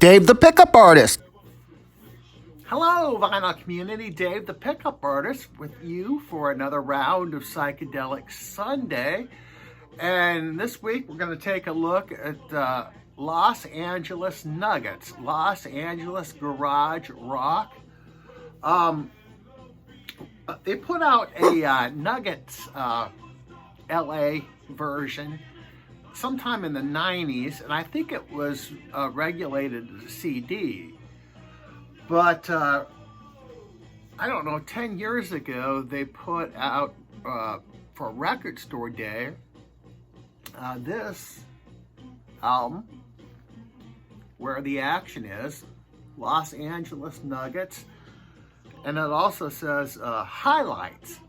Dave the Pickup Artist. Hello, vinyl community. Dave the Pickup Artist with you for another round of Psychedelic Sunday. And this week we're going to take a look at Los Angeles Nuggets, Los Angeles Garage Rock. They put out a Nuggets LA version sometime in the 90s, and I think it was regulated as a CD. But I don't know, 10 years ago, they put out for Record Store Day this album, Where the Action Is, Los Angeles Nuggets, and it also says highlights.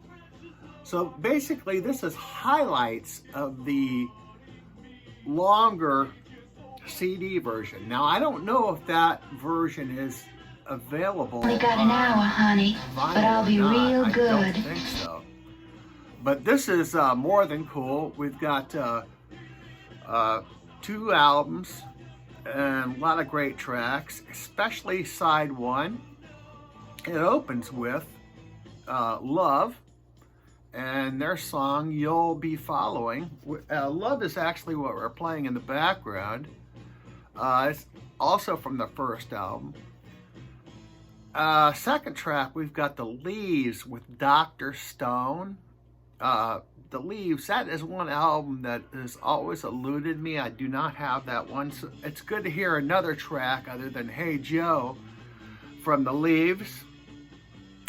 So basically, this is highlights of the longer CD version. Now, I don't know if that version is available. Only got an hour, honey, but I'll be real good. I don't think so. But this is more than cool. We've got 2 albums and a lot of great tracks, especially side 1. It opens with Love and their song You'll Be Following. Love is actually what we're playing in the background. It's also from the first album. Second track, we've got The Leaves with Dr. Stone. The Leaves, that is one album that has always eluded me. I do not have that one, so it's good to hear another track other than Hey Joe from The Leaves.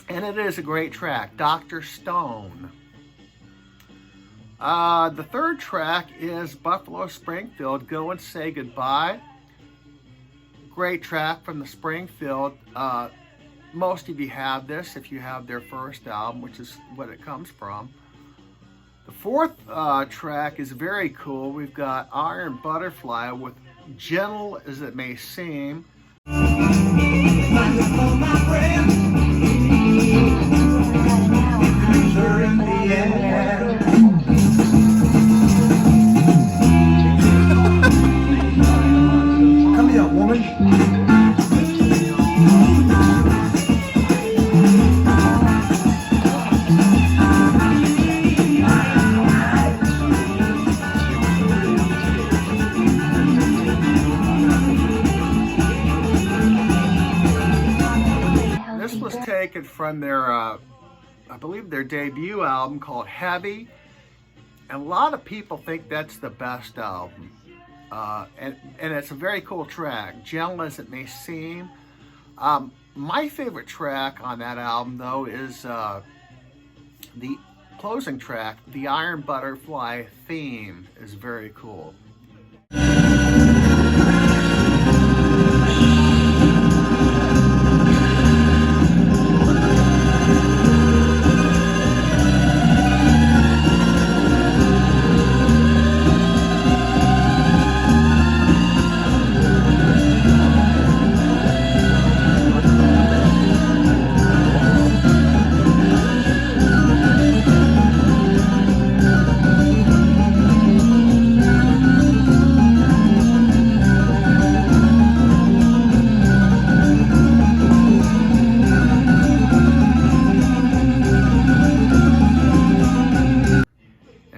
And it is a great track, Dr. Stone. The third track is Buffalo Springfield, Go and Say Goodbye. Great track from the Springfield. Most of you have this if you have their first album, which is what it comes from. The fourth track is very cool. We've got Iron Butterfly with Gentle as It May Seem. Come here, woman. This was taken from their, I believe their debut album called Heavy. And a lot of people think that's the best album. And it's a very cool track, Gentle as It May Seem. My favorite track on that album, though, is the closing track, the Iron Butterfly theme is very cool.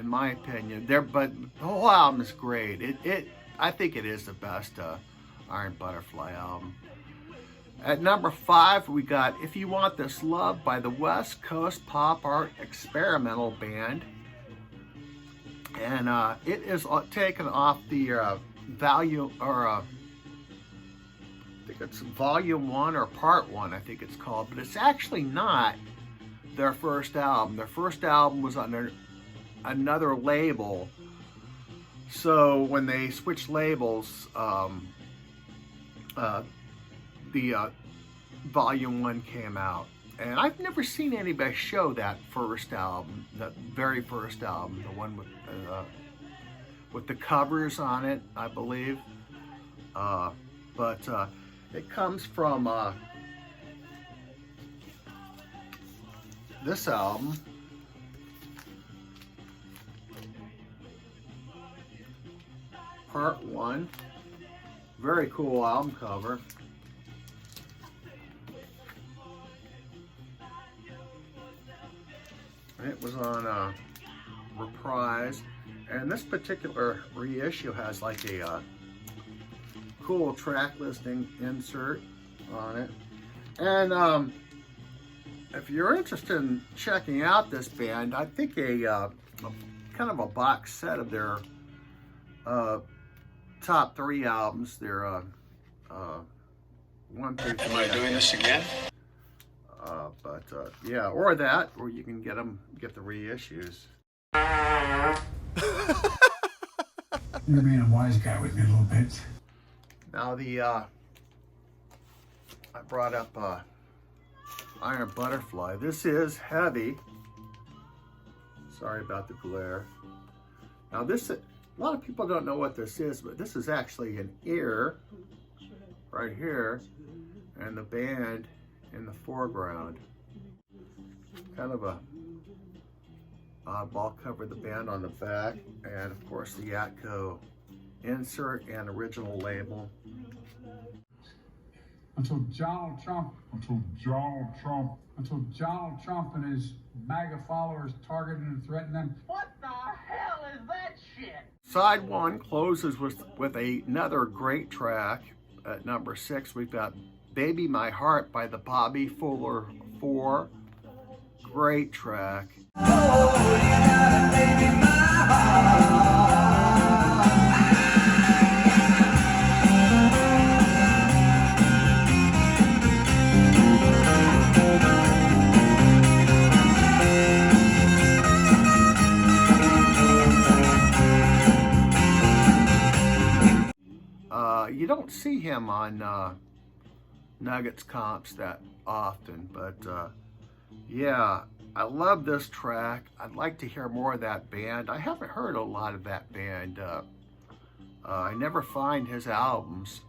My opinion, but the whole album is great. I think it is the best Iron Butterfly album. At number 5, we got If You Want This Love by the West Coast Pop Art Experimental Band, and it is taken off the volume, or I think it's Volume 1 or Part 1, I think it's called, but it's actually not their first album. Their first album was on another label, so when they switched labels, the Volume 1 came out, and I've never seen anybody show that first album, that very first album, the one with the covers on it, I believe, but it comes from this album, Part 1. Very cool album cover. It was on Reprise, and this particular reissue has like a cool track listing insert on it. And if you're interested in checking out this band, I think a kind of a box set of their top 3 albums, their 1 through 3. Am I doing this again? Yeah, or that, or you can get the reissues. You're being a wise guy with me a little bit. Now I brought up Iron Butterfly. This is heavy. Sorry about the glare. Now this, a lot of people don't know what this is, but this is actually an ear right here, and the band in the foreground. Kind of a oddball cover, the band on the back, and of course the Atco insert and original label. Until Donald Trump and his MAGA followers targeted and threatened them. What the hell is that shit? Side 1 closes with another great track. At number 6, we've got Baby My Heart by the Bobby Fuller 4. Great track. You don't see him on Nuggets comps that often, but yeah, I love this track. I'd like to hear more of that band. I haven't heard a lot of that band. I never find his albums.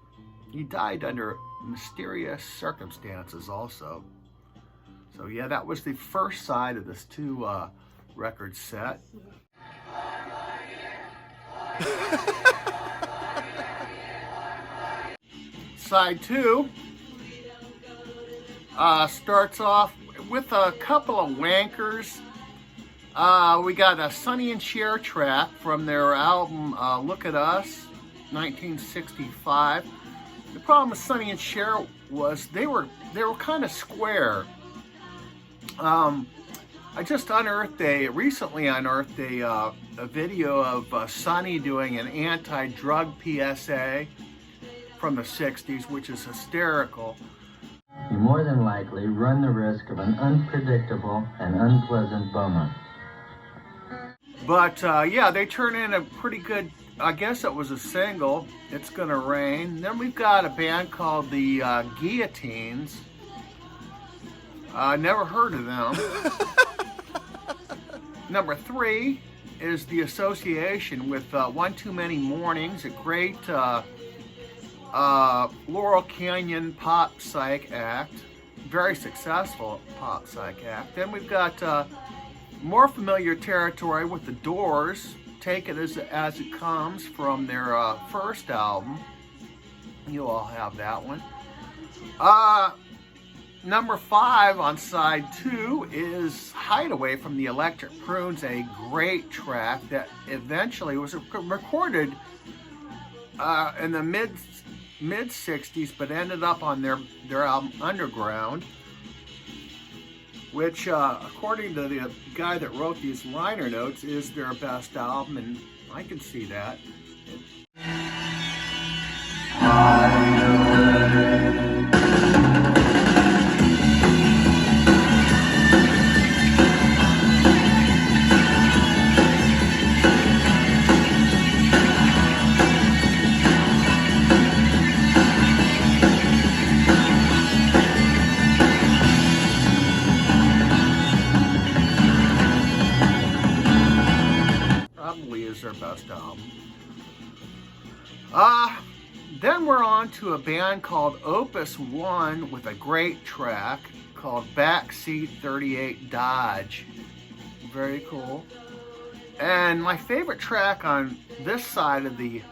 He died under mysterious circumstances also. So yeah, that was the first side of this 2 record set. Side 2 starts off with a couple of wankers. We got a Sonny and Cher track from their album Look at Us, 1965. The problem with Sonny and Cher was they were kind of square. I just recently unearthed a video of Sonny doing an anti-drug PSA from the 60s, which is hysterical. You more than likely run the risk of an unpredictable and unpleasant bummer. But yeah, they turn in a pretty good, I guess it was a single, It's Gonna Rain. Then we've got a band called the Guillotines. Never heard of them. Number 3 is The Association with One Too Many Mornings, a great Laurel Canyon pop psych act, very successful pop psych act. Then we've got more familiar territory with The Doors, Take It As It Comes from their first album. You all have that one. Number 5 on side 2 is Hideaway from the Electric Prunes, a great track that eventually was recorded in the mid-60s, but ended up on their album Underground, which according to the guy that wrote these liner notes is their best album, and I can see that. Is their best album. Then we're on to a band called Opus 1 with a great track called Backseat 38 Dodge. Very cool. And my favorite track on this side of the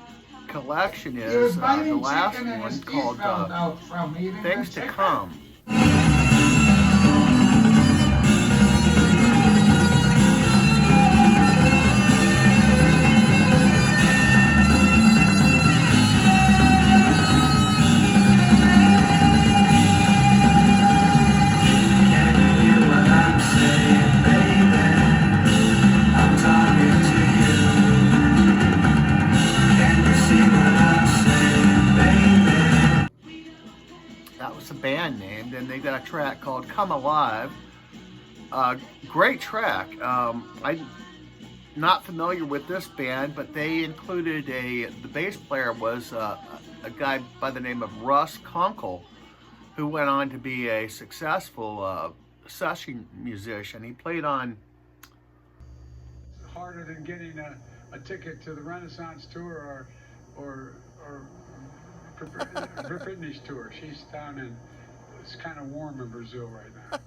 collection is the last one called Things to Come. Band named, and they got a track called Come Alive. Great track. I'm not familiar with this band, but they included the bass player was a guy by the name of Russ Kunkel, who went on to be a successful session musician. He played on harder than getting a ticket to the Renaissance tour or Britney's tour. She's down in, it's kind of warm in Brazil right now.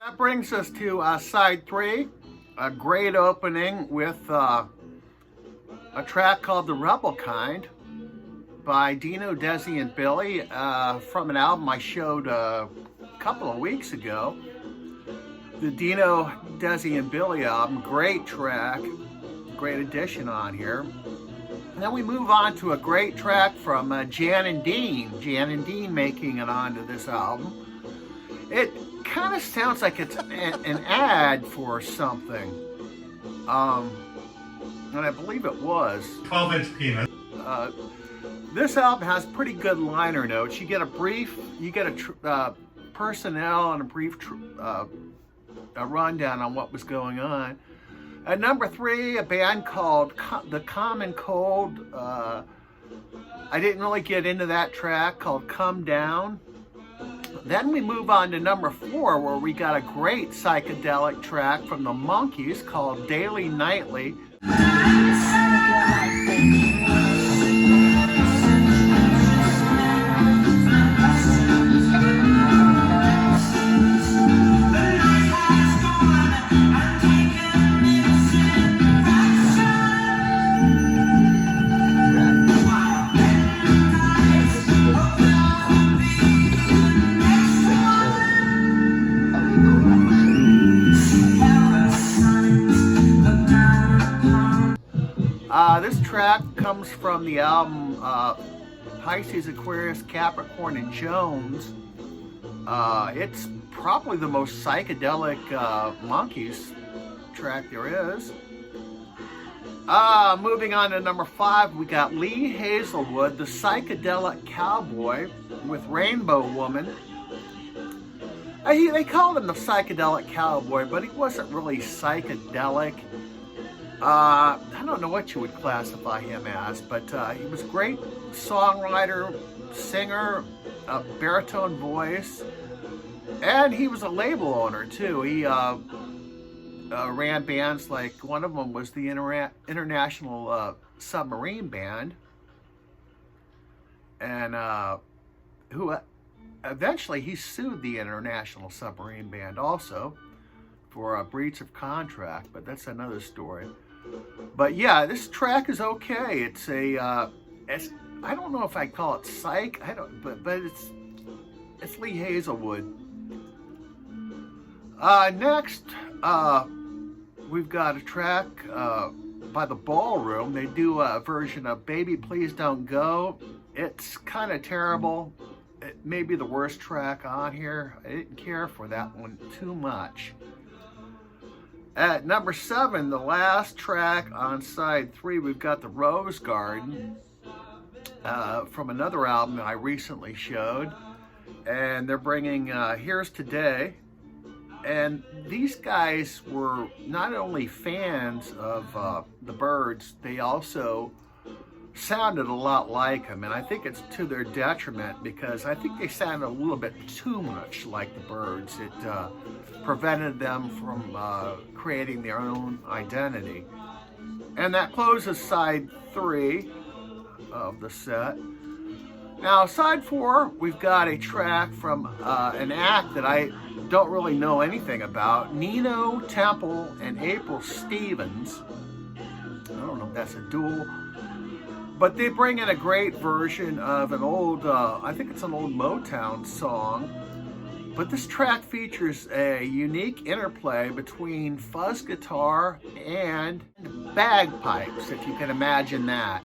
That brings us to side 3, a great opening with a track called The Rebel Kind by Dino, Desi, and Billy from an album I showed a couple of weeks ago. The Dino, Desi, and Billy album, great track, great addition on here. And then we move on to a great track from Jan and Dean. Jan and Dean making it onto this album. It kind of sounds like it's an ad for something. And I believe it was. 12-inch penis. This album has pretty good liner notes. You get a personnel and a brief a rundown on what was going on. At number 3, a band called The Common Cold. I didn't really get into that track, called Come Down. Then we move on to number 4, where we got a great psychedelic track from the Monkees called Daily Nightly. This track comes from the album Pisces, Aquarius, Capricorn, and Jones. It's probably the most psychedelic Monkees track there is. Moving on to number 5, we got Lee Hazelwood, the Psychedelic Cowboy, with Rainbow Woman. They called him the Psychedelic Cowboy, but he wasn't really psychedelic. I don't know what you would classify him as, but he was a great songwriter, singer, a baritone voice, and he was a label owner too. He ran bands like, one of them was the International Submarine Band, and who eventually he sued the International Submarine Band also for a breach of contract, but that's another story. But yeah, this track is okay. It's I don't know if I call it psych. But it's Lee Hazelwood. Next, we've got a track by the Ballroom. They do a version of "Baby Please Don't Go." It's kind of terrible. It may be the worst track on here. I didn't care for that one too much. At number 7, the last track on side 3, we've got the Rose Garden from another album that I recently showed. And they're bringing Here's Today. And these guys were not only fans of the Byrds, they also sounded a lot like them. And I think it's to their detriment, because I think they sounded a little bit too much like the Byrds. It prevented them from creating their own identity. And that closes side 3 of the set. Now, side 4, we've got a track from an act that I don't really know anything about. Nino Temple and April Stevens. I don't know if that's a dual. But they bring in a great version of an old, I think it's an old Motown song. But this track features a unique interplay between fuzz guitar and bagpipes, if you can imagine that.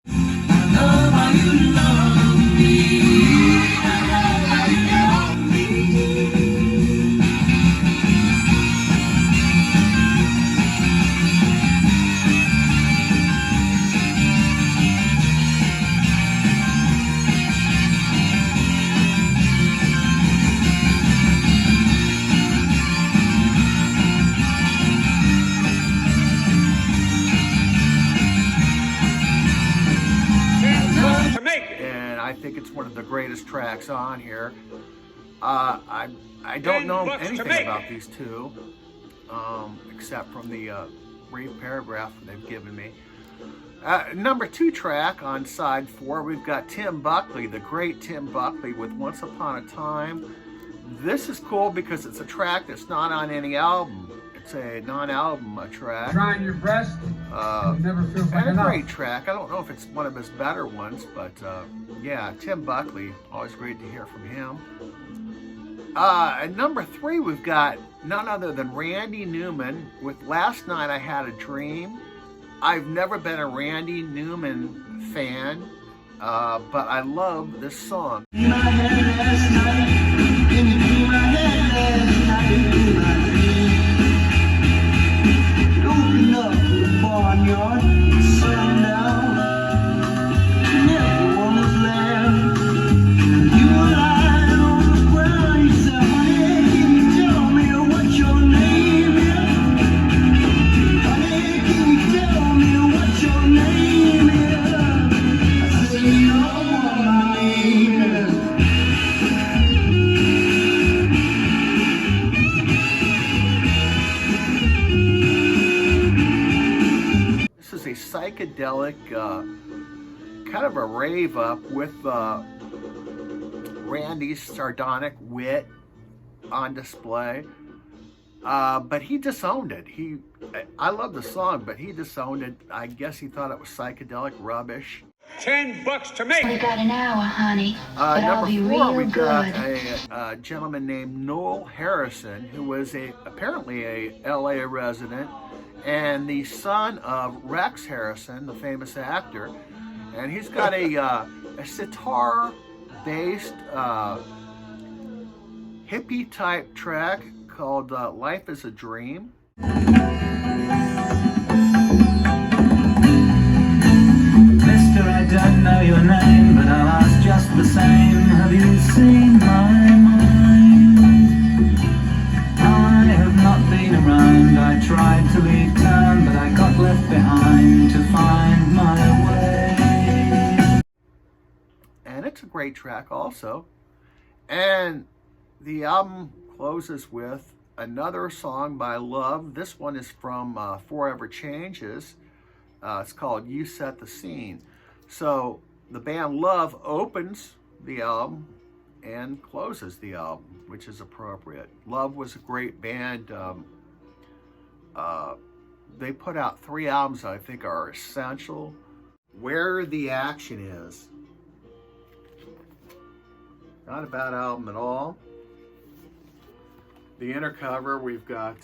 And I think it's one of the greatest tracks on here. I don't know anything about these two, except from the brief paragraph they've given me. Number 2 track on side 4, we've got Tim Buckley, the great Tim Buckley, with Once Upon a Time. This is cool because it's a track that's not on any album. It's a non-album track. Trying your best, it never feels like And a enough. great track. I don't know if it's one of his better ones, but yeah, Tim Buckley, always great to hear from him. At number 3, we've got none other than Randy Newman with Last Night I Had a Dream. I've never been a Randy Newman fan, but I love this song. Open up the barnyard, sundown, everyone was there. You were lying on the ground, you said, honey, can you tell me what your name is? Honey, can you tell me what your name is? I said, you know what my name is. This is a psychedelic, kind of a rave up with Randy's sardonic wit on display. But he disowned it. I love the song, but he disowned it. I guess he thought it was psychedelic rubbish. $10 to make. We got an hour, honey, but I'll Number be 4, real we've got good. a gentleman named Noel Harrison, who was apparently a LA resident and the son of Rex Harrison, the famous actor. And he's got a sitar-based hippie-type track called Life is a Dream. Mister, I don't know your name, but I'll ask just the same. Have you seen my mind? I have not been around. I tried to leave town, but I got left behind to find my way. And it's a great track also. And the album closes with another song by Love. This one is from Forever Changes. It's called You Set the Scene. So the band Love opens the album and closes the album, which is appropriate. Love was a great band. They put out 3 albums that I think are essential. Where the Action Is. Not a bad album at all. The inner cover, we've got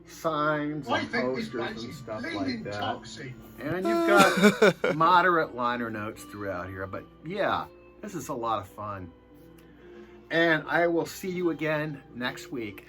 signs and posters and stuff like that. And you've got moderate liner notes throughout here. But yeah, this is a lot of fun. And I will see you again next week.